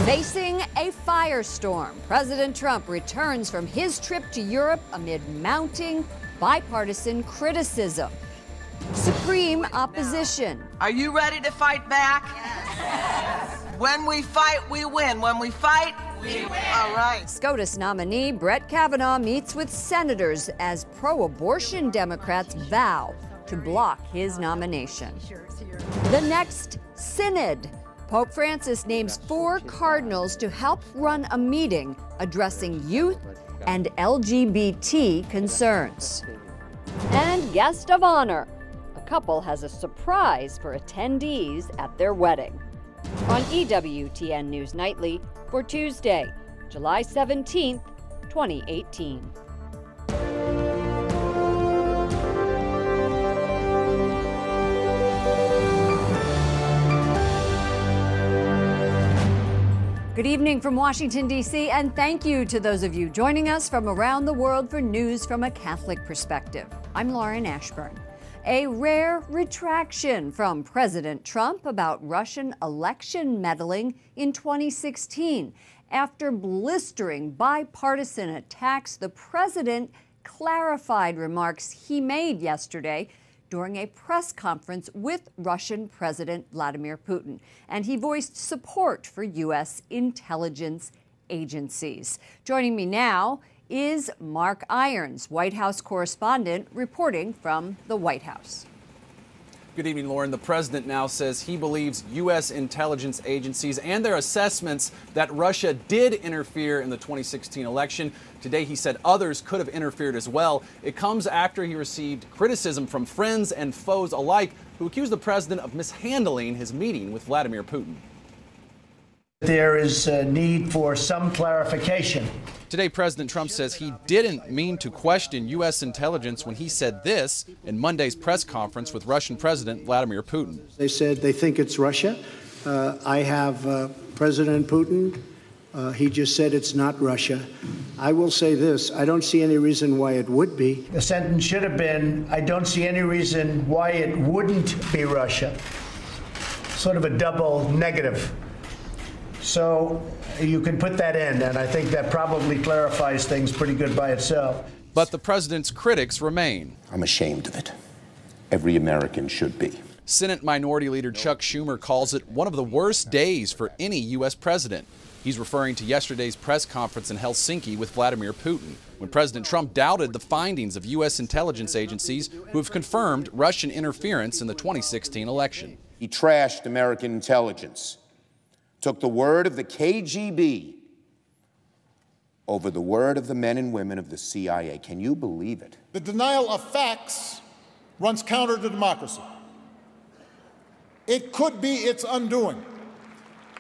Facing a firestorm, President Trump returns from his trip to Europe amid mounting bipartisan criticism. Supreme opposition. Are you ready to fight back? Yes. When we fight, we win. When we fight, we win. All right. SCOTUS nominee Brett Kavanaugh meets with senators as pro-abortion Democrats vow to block his nomination. The next Synod. Pope Francis names 4 cardinals to help run a meeting addressing youth and LGBT concerns. And guest of honor. A couple has a surprise for attendees at their wedding. On EWTN News Nightly for Tuesday, July 17th, 2018. Good evening from Washington, D.C., and thank you to those of you joining us from around the world for news from a Catholic perspective. I'm Lauren Ashburn. A rare retraction from President Trump about Russian election meddling in 2016. After blistering bipartisan attacks, the president clarified remarks he made yesterday during a press conference with Russian President Vladimir Putin, and he voiced support for U.S. intelligence agencies. Joining me now is Mark Irons, White House correspondent, reporting from the White House. Good evening, Lauren. The president now says he believes U.S. intelligence agencies and their assessments that Russia did interfere in the 2016 election. Today, he said others could have interfered as well. It comes after he received criticism from friends and foes alike who accused the president of mishandling his meeting with Vladimir Putin. There is a need for some clarification. Today, President Trump says he didn't mean to question U.S. intelligence when he said this in Monday's press conference with Russian President Vladimir Putin. They said they think it's Russia. I have President Putin. He just said it's not Russia. I will say this. I don't see any reason why it would be. The sentence should have been, I don't see any reason why it wouldn't be Russia. Sort of a double negative. So you can put that in, and I think that probably clarifies things pretty good by itself. But the president's critics remain. I'm ashamed of it. Every American should be. Senate Minority Leader Chuck Schumer calls it one of the worst days for any U.S. president. He's referring to yesterday's press conference in Helsinki with Vladimir Putin, when President Trump doubted the findings of U.S. intelligence agencies who have confirmed Russian interference in the 2016 election. He trashed American intelligence, took the word of the KGB over the word of the men and women of the CIA. Can you believe it? The denial of facts runs counter to democracy. It could be its undoing,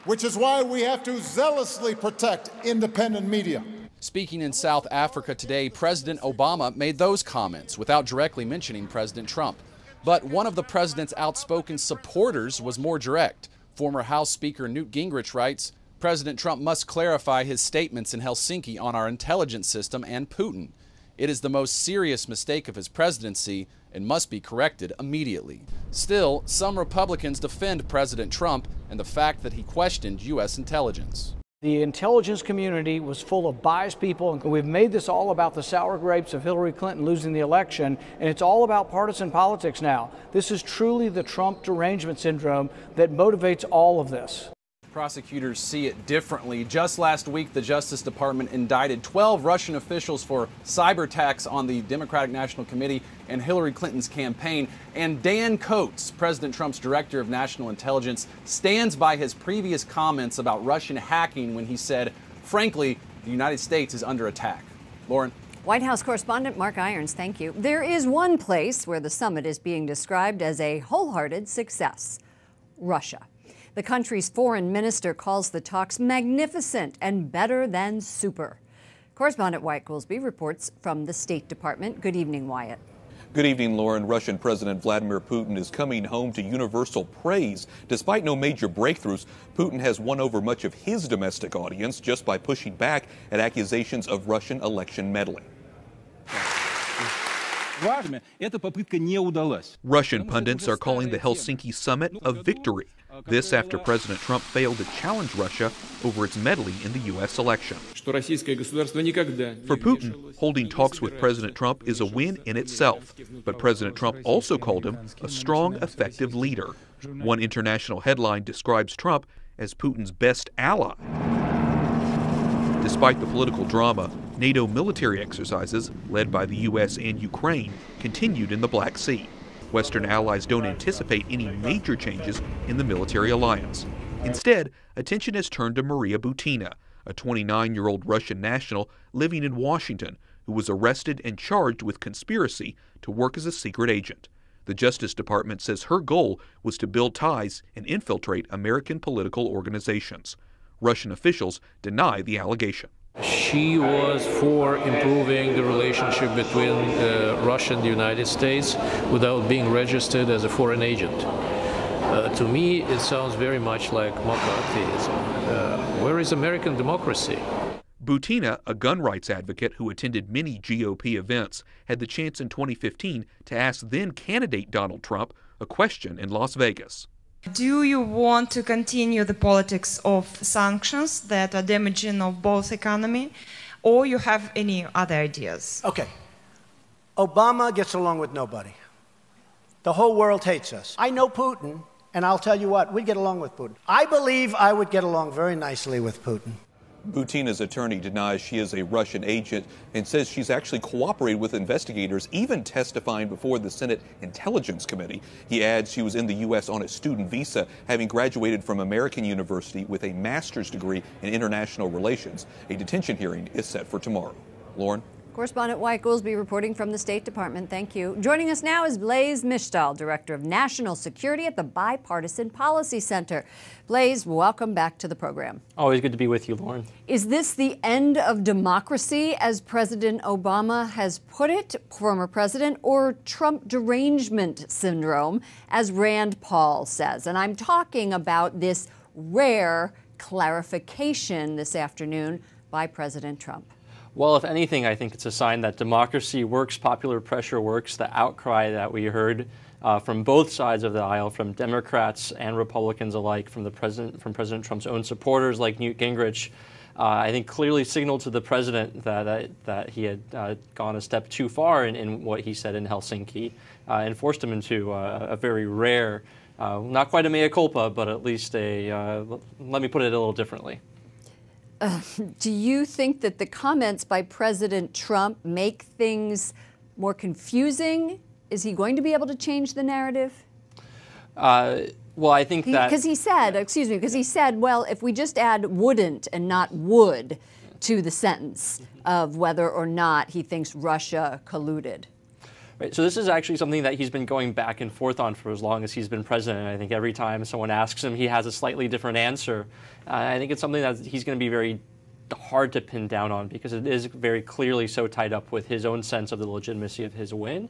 which is why we have to zealously protect independent media. Speaking in South Africa today, President Obama made those comments without directly mentioning President Trump. But one of the president's outspoken supporters was more direct. Former House Speaker Newt Gingrich writes, President Trump must clarify his statements in Helsinki on our intelligence system and Putin. It is the most serious mistake of his presidency and must be corrected immediately. Still, some Republicans defend President Trump and the fact that he questioned U.S. intelligence. The intelligence community was full of biased people, and we've made this all about the sour grapes of Hillary Clinton losing the election, and it's all about partisan politics now. This is truly the Trump derangement syndrome that motivates all of this. Prosecutors see it differently. Just last week, the Justice Department indicted 12 Russian officials for cyber attacks on the Democratic National Committee and Hillary Clinton's campaign. And Dan Coates, President Trump's director of national intelligence, stands by his previous comments about Russian hacking when he said, frankly, the United States is under attack. Lauren. White House correspondent Mark Irons, thank you. There is one place where the summit is being described as a wholehearted success: Russia. The country's foreign minister calls the talks magnificent and better than super. Correspondent Wyatt Goolsbee reports from the State Department. Good evening, Wyatt. Good evening, Lauren. Russian President Vladimir Putin is coming home to universal praise. Despite no major breakthroughs, Putin has won over much of his domestic audience just by pushing back at accusations of Russian election meddling. Russian pundits are calling the Helsinki summit a victory. This after President Trump failed to challenge Russia over its meddling in the U.S. election. For Putin, holding talks with President Trump is a win in itself, but President Trump also called him a strong, effective leader. One international headline describes Trump as Putin's best ally. Despite the political drama, NATO military exercises, led by the U.S. and Ukraine, continued in the Black Sea. Western allies don't anticipate any major changes in the military alliance. Instead, attention has turned to Maria Butina, a 29-year-old Russian national living in Washington who was arrested and charged with conspiracy to work as a secret agent. The Justice Department says her goal was to build ties and infiltrate American political organizations. Russian officials deny the allegation. She was for improving the relationship between Russia and the United States without being registered as a foreign agent. To me, it sounds very much like McCarthyism. Where is American democracy? Butina, a gun rights advocate who attended many GOP events, had the chance in 2015 to ask then-candidate Donald Trump a question in Las Vegas. Do you want to continue the politics of sanctions that are damaging of both economy, or you have any other ideas? Okay. Obama gets along with nobody. The whole world hates us. I know Putin, and I'll tell you what, we'd get along with Putin. I believe I would get along very nicely with Putin. Butina's attorney denies she is a Russian agent and says she's actually cooperated with investigators, even testifying before the Senate Intelligence Committee. He adds she was in the U.S. on a student visa, having graduated from American University with a master's degree in international relations. A detention hearing is set for tomorrow. Lauren? Correspondent Wyatt Goolsbee reporting from the State Department. Thank you. Joining us now is Blaise Mishtal, Director of National Security at the Bipartisan Policy Center. Blaise, welcome back to the program. Always good to be with you, Lauren. Is this the end of democracy, as President Obama has put it, former president, or Trump derangement syndrome, as Rand Paul says? And I'm talking about this rare clarification this afternoon by President Trump. Well, if anything, I think it's a sign that democracy works, popular pressure works. The outcry that we heard from both sides of the aisle, from Democrats and Republicans alike, from President Trump's own supporters like Newt Gingrich, I think clearly signaled to the president that he had gone a step too far in what he said in Helsinki, and forced him into a very rare, not quite a mea culpa, but at least a, let me put it a little differently. Do you think that the comments by President Trump make things more confusing? Is he going to be able to change the narrative? Well, I think that... Because he said, well, if we just add wouldn't and not would to the sentence of whether or not he thinks Russia colluded. Right, so this is actually something that he's been going back and forth on for as long as he's been president. I think every time someone asks him, he has a slightly different answer. I think it's something that he's going to be very hard to pin down on, because it is very clearly so tied up with his own sense of the legitimacy of his win.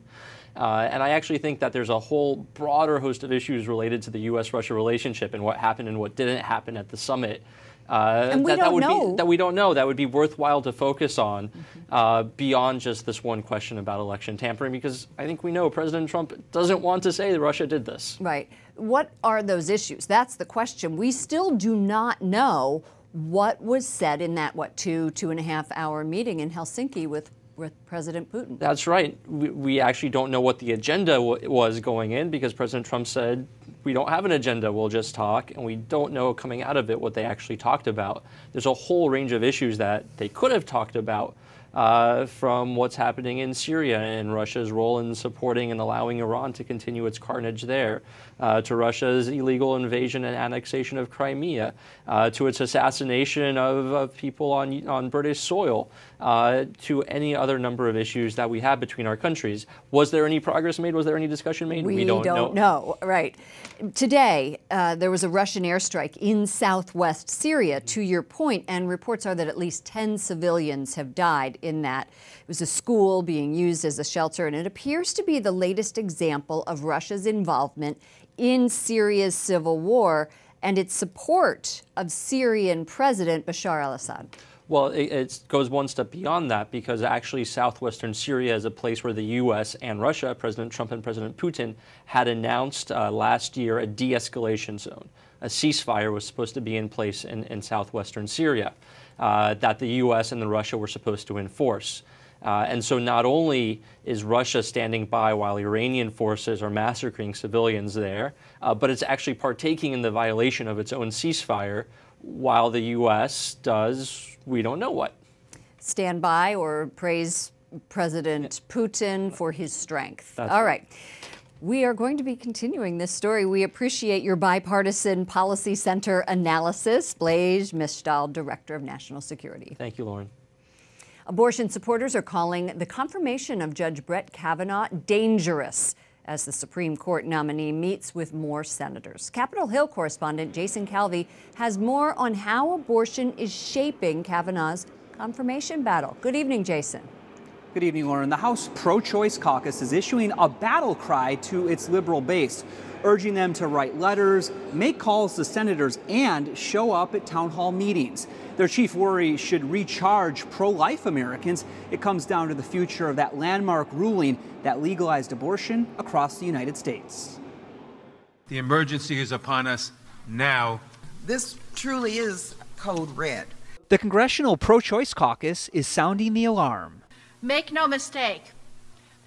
And I actually think that there's a whole broader host of issues related to the U.S.-Russia relationship and what happened and what didn't happen at the summit. And we don't know. That we don't know. That would be worthwhile to focus on beyond just this one question about election tampering, because I think we know President Trump doesn't want to say that Russia did this. Right. What are those issues? That's the question. We still do not know what was said in that, 2.5 hour meeting in Helsinki with President Putin. That's right. We actually don't know what the agenda was going in, because President Trump said, we don't have an agenda, we'll just talk, and we don't know coming out of it what they actually talked about. There's a whole range of issues that they could have talked about, from what's happening in Syria and Russia's role in supporting and allowing Iran to continue its carnage there, to Russia's illegal invasion and annexation of Crimea, to its assassination of people on British soil, to any other number of issues that we have between our countries. Was there any progress made? Was there any discussion made? We don't know. Right. Today, there was a Russian airstrike in southwest Syria, to your point, and reports are that at least 10 civilians have died in that. It was a school being used as a shelter, and it appears to be the latest example of Russia's involvement in Syria's civil war and its support of Syrian President Bashar al-Assad. Well, it goes one step beyond that, because actually southwestern Syria is a place where the U.S. and Russia, President Trump and President Putin, had announced last year a de-escalation zone. a ceasefire was supposed to be in place in southwestern Syria that the U.S. and Russia were supposed to enforce. And so not only is Russia standing by while Iranian forces are massacring civilians there, but it's actually partaking in the violation of its own ceasefire while the U.S. does we don't know what. Stand by or praise President Putin for his strength. That's all right. We are going to be continuing this story. We appreciate your bipartisan policy center analysis. Blaise Mishtal, Director of National Security. Thank you, Lauren. Abortion supporters are calling the confirmation of Judge Brett Kavanaugh dangerous as the Supreme Court nominee meets with more senators. Capitol Hill correspondent Jason Calvi has more on how abortion is shaping Kavanaugh's confirmation battle. Good evening, Jason. Good evening, Lauren. The House Pro-Choice Caucus is issuing a battle cry to its liberal base, urging them to write letters, make calls to senators, and show up at town hall meetings. Their chief worry should recharge pro-life Americans. It comes down to the future of that landmark ruling that legalized abortion across the United States. The emergency is upon us now. This truly is code red. The Congressional Pro-Choice Caucus is sounding the alarm. Make no mistake,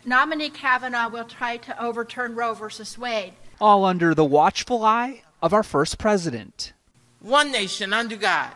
nominee Kavanaugh will try to overturn Roe versus Wade. All under the watchful eye of our first president. One nation under God,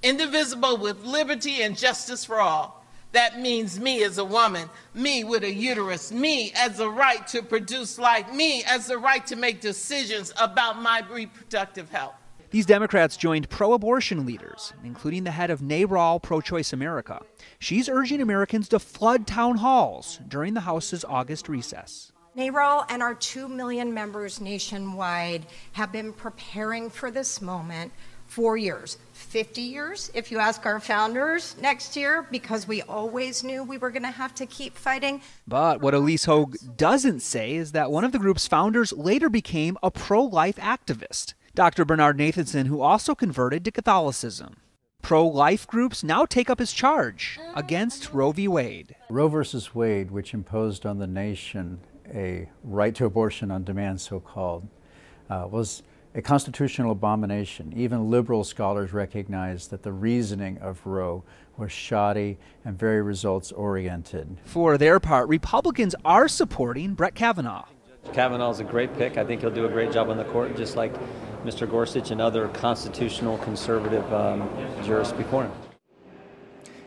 indivisible with liberty and justice for all. That means me as a woman, me with a uterus, me as the right to produce life, me as the right to make decisions about my reproductive health. These Democrats joined pro-abortion leaders, including the head of NARAL Pro-Choice America. She's urging Americans to flood town halls during the House's August recess. NARAL and our 2 million members nationwide have been preparing for this moment for years, 50 years, if you ask our founders next year, because we always knew we were going to have to keep fighting. But what Elise Hogue doesn't say is that one of the group's founders later became a pro-life activist. Dr. Bernard Nathanson, who also converted to Catholicism. Pro-life groups now take up his charge against Roe v. Wade. Roe versus Wade, which imposed on the nation a right to abortion on demand, so-called, was a constitutional abomination. Even liberal scholars recognize that the reasoning of Roe was shoddy and very results-oriented. For their part, Republicans are supporting Brett Kavanaugh. Kavanaugh's a great pick. I think he'll do a great job on the court, just like Mr. Gorsuch and other constitutional conservative jurists before him.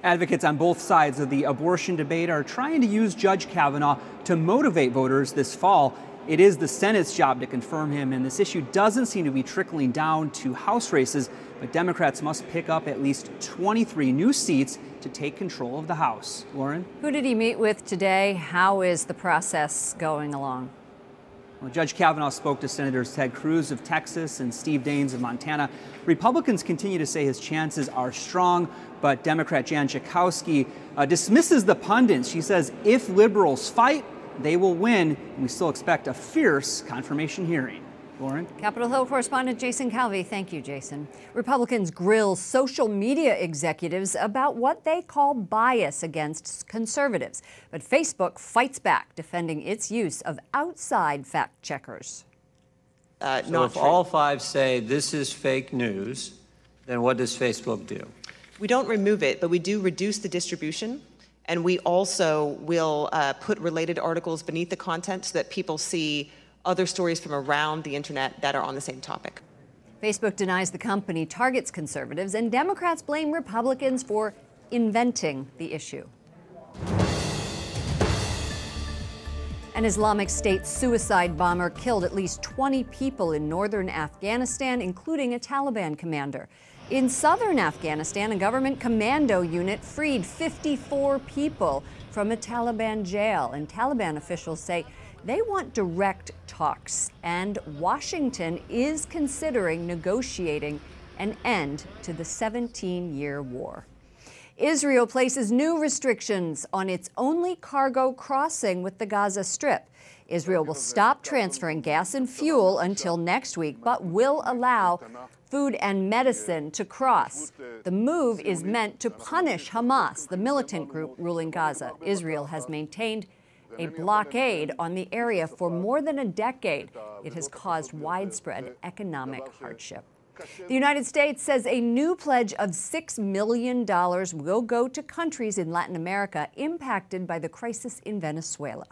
Advocates on both sides of the abortion debate are trying to use Judge Kavanaugh to motivate voters this fall. It is the Senate's job to confirm him, and this issue doesn't seem to be trickling down to House races, but Democrats must pick up at least 23 new seats to take control of the House. Lauren? Who did he meet with today? How is the process going along? Well, Judge Kavanaugh spoke to Senators Ted Cruz of Texas and Steve Daines of Montana. Republicans continue to say his chances are strong, but Democrat Jan Schakowsky dismisses the pundits. She says if liberals fight, they will win, and we still expect a fierce confirmation hearing. Lauren? Capitol Hill correspondent Jason Calvi. Thank you, Jason. Republicans grill social media executives about what they call bias against conservatives. But Facebook fights back, defending its use of outside fact checkers. So if all 5 say this is fake news, then what does Facebook do? We don't remove it, but we do reduce the distribution. And we also will put related articles beneath the content so that people see other stories from around the internet that are on the same topic. Facebook denies the company targets conservatives, and Democrats blame Republicans for inventing the issue. An Islamic State suicide bomber killed at least 20 people in northern Afghanistan, including a Taliban commander. In southern Afghanistan, a government commando unit freed 54 people from a Taliban jail, and Taliban officials say they want direct talks, and Washington is considering negotiating an end to the 17-year war. Israel places new restrictions on its only cargo crossing with the Gaza Strip. Israel will stop transferring gas and fuel until next week, but will allow food and medicine to cross. The move is meant to punish Hamas, the militant group ruling Gaza. Israel has maintained a blockade on the area for more than a decade. It has caused widespread economic hardship. The United States says a new pledge of $6 million will go to countries in Latin America impacted by the crisis in Venezuela.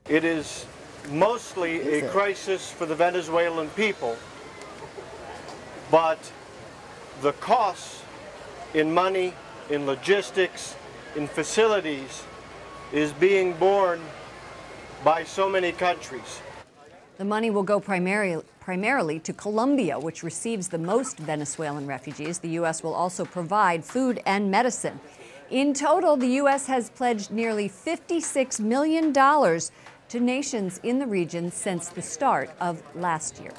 It is mostly a crisis for the Venezuelan people, but the costs in money, in logistics, in facilities is being borne by so many countries. The money will go primarily to Colombia, which receives the most Venezuelan refugees. The U.S. will also provide food and medicine. In total, the U.S. has pledged nearly $56 million to nations in the region since the start of last year.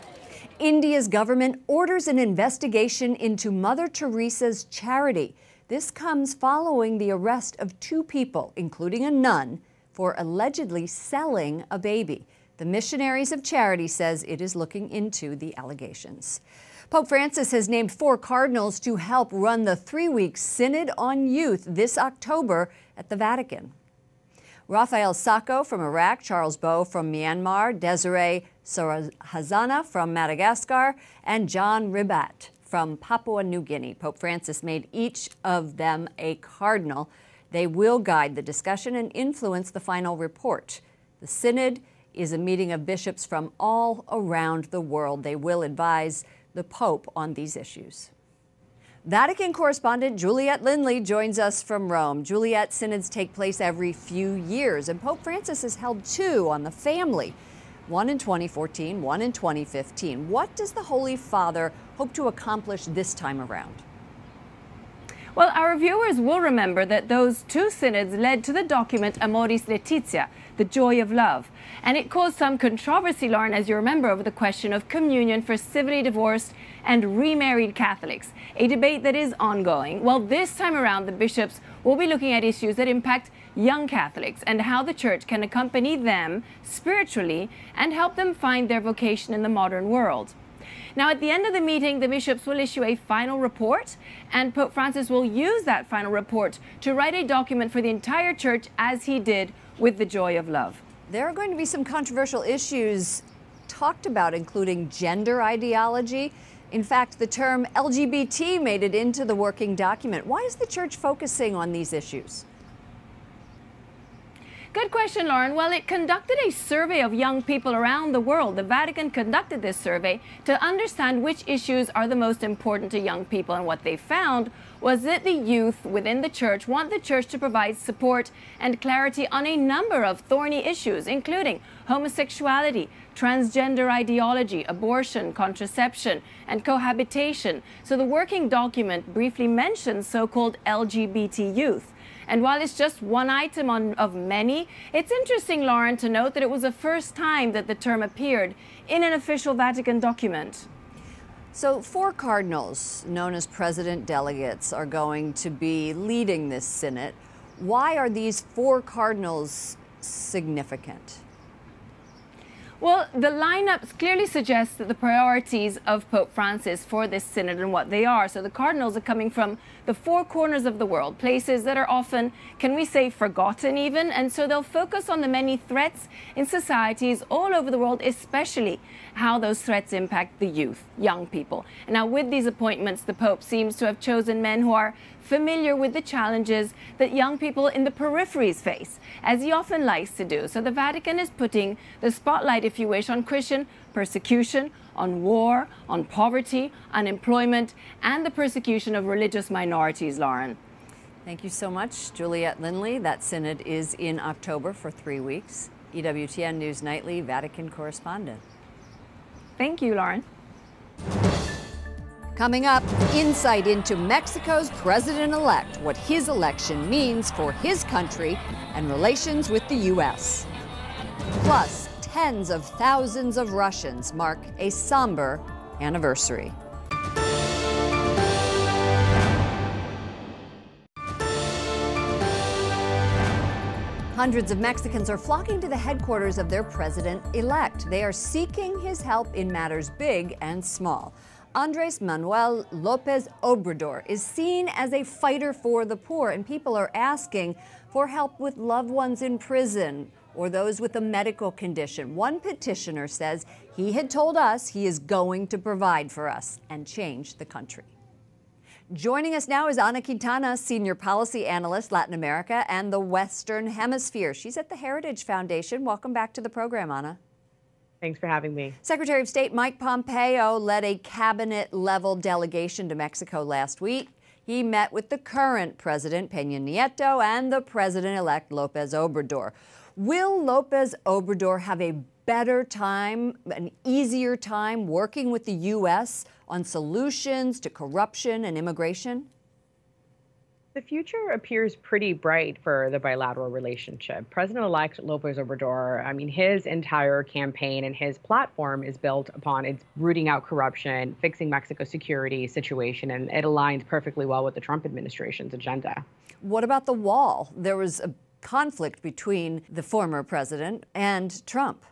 India's government orders an investigation into Mother Teresa's charity. This comes following the arrest of 2 people, including a nun, for allegedly selling a baby. The Missionaries of Charity says it is looking into the allegations. Pope Francis has named 4 cardinals to help run the 3-week Synod on Youth this October at the Vatican. Rafael Sacco from Iraq, Charles Bow from Myanmar, Desiree Sarahazana from Madagascar, and John Ribat from Papua New Guinea. Pope Francis made each of them a cardinal. They will guide the discussion and influence the final report. The Synod is a meeting of bishops from all around the world. They will advise the Pope on these issues. Vatican correspondent Juliette Lindley joins us from Rome. Juliette, synods take place every few years, and Pope Francis has held 2 on the family, one in 2014, one in 2015. What does the Holy Father hope to accomplish this time around? Well, our viewers will remember that those 2 synods led to the document Amoris Laetitia, the joy of love. And it caused some controversy, Lauren, as you remember, over the question of communion for civilly divorced and remarried Catholics, a debate that is ongoing. Well, this time around, the bishops will be looking at issues that impact young Catholics and how the Church can accompany them spiritually and help them find their vocation in the modern world. Now, at the end of the meeting, the bishops will issue a final report, and Pope Francis will use that final report to write a document for the entire Church, as he did with the joy of love. There are going to be some controversial issues talked about, including gender ideology. In fact, the term LGBT made it into the working document. Why is the Church focusing on these issues? Good question, Lauren. Well, it conducted a survey of young people around the world. The Vatican conducted this survey to understand which issues are the most important to young people. And what they found was that the youth within the Church want the Church to provide support and clarity on a number of thorny issues, including homosexuality, transgender ideology, abortion, contraception, and cohabitation. So the working document briefly mentions so-called LGBT youth. And while it's just one item of many, it's interesting, Lauren, to note that it was the first time that the term appeared in an official Vatican document. So 4 cardinals, known as president delegates, are going to be leading this synod. Why are these 4 cardinals significant? Well, the lineup clearly suggests that the priorities of Pope Francis for this synod and what they are. So the cardinals are coming from the 4 corners of the world, places that are often, can we say, forgotten even. And so they'll focus on the many threats in societies all over the world, especially how those threats impact the youth, young people. And now with these appointments, the Pope seems to have chosen men who are familiar with the challenges that young people in the peripheries face, as he often likes to do. So the Vatican is putting the spotlight, if you wish, on Christian persecution, on war, on poverty, unemployment, and the persecution of religious minorities, Lauren. Thank you so much, Juliette Lindley. That synod is in October for 3 weeks. EWTN News Nightly, Vatican correspondent. Thank you, Lauren. Coming up, insight into Mexico's president-elect, what his election means for his country and relations with the U.S. Plus, tens of thousands of Russians mark a somber anniversary. Hundreds of Mexicans are flocking to the headquarters of their president-elect. They are seeking his help in matters big and small. Andres Manuel López Obrador is seen as a fighter for the poor, and people are asking for help with loved ones in prison, or those with a medical condition. One petitioner says he had told us he is going to provide for us and change the country. Joining us now is Ana Quintana, Senior Policy Analyst, Latin America and the Western Hemisphere. She's at the Heritage Foundation. Welcome back to the program, Ana. Thanks for having me. Secretary of State Mike Pompeo led a cabinet-level delegation to Mexico last week. He met with the current President Peña Nieto and the President-elect López Obrador. Will López Obrador have a better time, an easier time working with the U.S. on solutions to corruption and immigration? The future appears pretty bright for the bilateral relationship. President-elect López Obrador, his entire campaign and his platform is built upon its rooting out corruption, fixing Mexico's security situation, and it aligns perfectly well with the Trump administration's agenda. What about the wall? There was a conflict between the former president and Trump.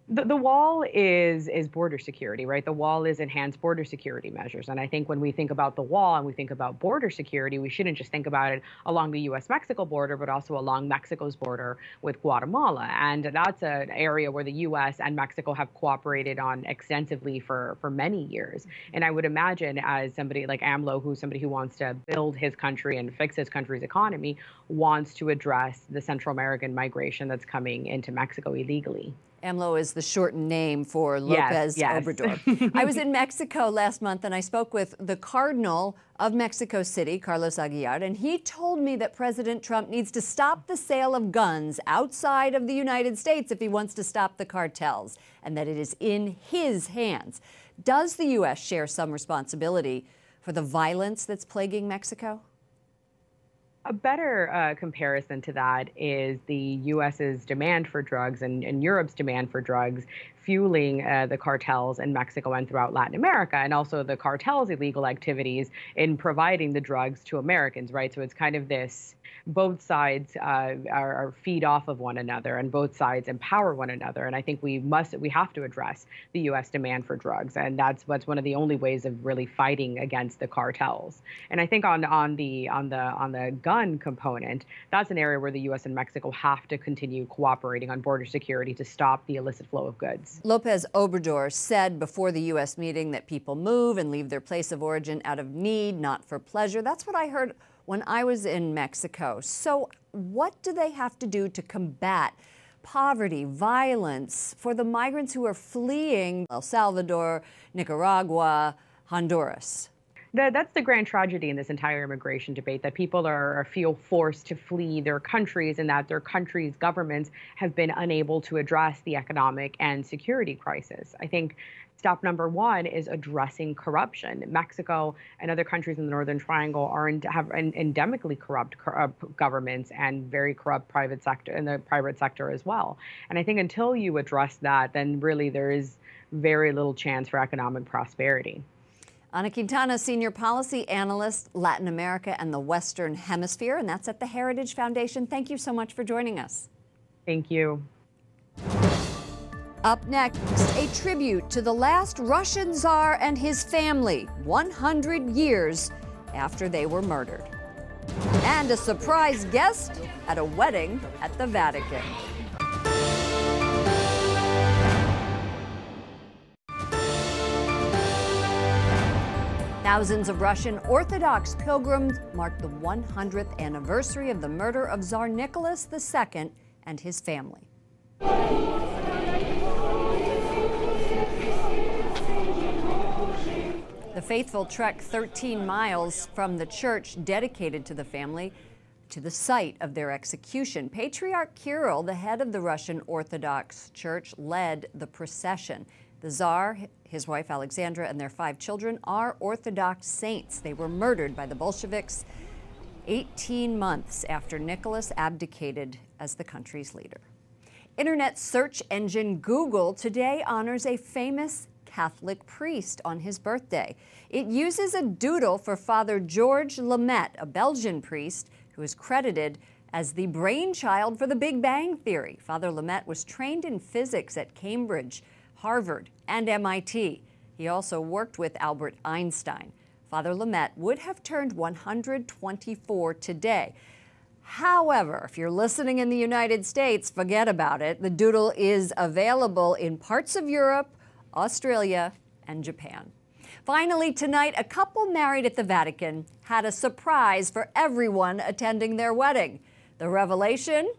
The wall is border security, right? The wall is enhanced border security measures. And I think when we think about the wall and we think about border security, we shouldn't just think about it along the U.S.-Mexico border, but also along Mexico's border with Guatemala. And that's an area where the U.S. and Mexico have cooperated on extensively for many years. And I would imagine as somebody like AMLO, who's somebody who wants to build his country and fix his country's economy, wants to address the Central American migration that's coming into Mexico illegally. AMLO is the shortened name for López Obrador. I was in Mexico last month and I spoke with the Cardinal of Mexico City, Carlos Aguilar, and he told me that President Trump needs to stop the sale of guns outside of the United States if he wants to stop the cartels, and that it is in his hands. Does the U.S. share some responsibility for the violence that's plaguing Mexico? A better comparison to that is the U.S.'s demand for drugs and Europe's demand for drugs fueling the cartels in Mexico and throughout Latin America, and also the cartels' illegal activities in providing the drugs to Americans, right? So it's kind of this, both sides are feed off of one another and both sides empower one another. And I think we have to address the U.S. demand for drugs. And that's one of the only ways of really fighting against the cartels. And I think on the gun component, that's an area where the U.S. and Mexico have to continue cooperating on border security to stop the illicit flow of goods. López Obrador said before the U.S. meeting that people move and leave their place of origin out of need, not for pleasure. That's what I heard when I was in Mexico. So what do they have to do to combat poverty, violence for the migrants who are fleeing El Salvador, Nicaragua, Honduras? That's the grand tragedy in this entire immigration debate, that people feel forced to flee their countries and that their countries' governments have been unable to address the economic and security crisis. I think step number one is addressing corruption. Mexico and other countries in the Northern Triangle have endemically corrupt governments and very corrupt private sector, and the private sector as well. And I think until you address that, then really there is very little chance for economic prosperity. Ana Quintana, Senior Policy Analyst, Latin America and the Western Hemisphere, and that's at the Heritage Foundation. Thank you so much for joining us. Thank you. Up next, a tribute to the last Russian Tsar and his family, 100 years after they were murdered. And a surprise guest at a wedding at the Vatican. Thousands of Russian Orthodox pilgrims marked the 100th anniversary of the murder of Tsar Nicholas II and his family. The faithful trek 13 miles from the church dedicated to the family to the site of their execution. Patriarch Kirill, the head of the Russian Orthodox Church, led the procession. The Tsar, his wife Alexandra, and their 5 children are Orthodox saints. They were murdered by the Bolsheviks 18 months after Nicholas abdicated as the country's leader. Internet search engine Google today honors a famous Catholic priest on his birthday. It uses a doodle for Father George Lamet, a Belgian priest who is credited as the brainchild for the Big Bang Theory. Father Lamet was trained in physics at Cambridge, Harvard, and MIT. He also worked with Albert Einstein. Father Lamet would have turned 124 today. However, if you're listening in the United States, forget about it. The Doodle is available in parts of Europe, Australia, and Japan. Finally, tonight, a couple married at the Vatican had a surprise for everyone attending their wedding. The revelation?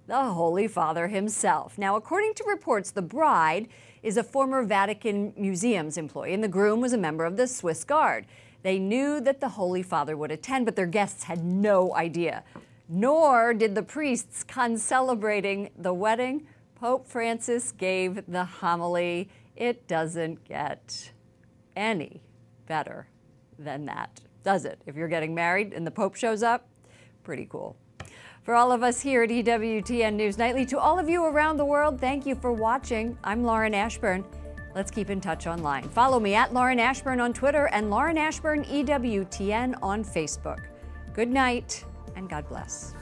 The Holy Father himself. Now, according to reports, the bride is a former Vatican Museums employee, and the groom was a member of the Swiss Guard. They knew that the Holy Father would attend, but their guests had no idea. Nor did the priests celebrating the wedding. Pope Francis gave the homily. It doesn't get any better than that, does it? If you're getting married and the Pope shows up, pretty cool. For all of us here at EWTN News Nightly, to all of you around the world, thank you for watching. I'm Lauren Ashburn. Let's keep in touch online. Follow me at Lauren Ashburn on Twitter and Lauren Ashburn EWTN on Facebook. Good night and God bless.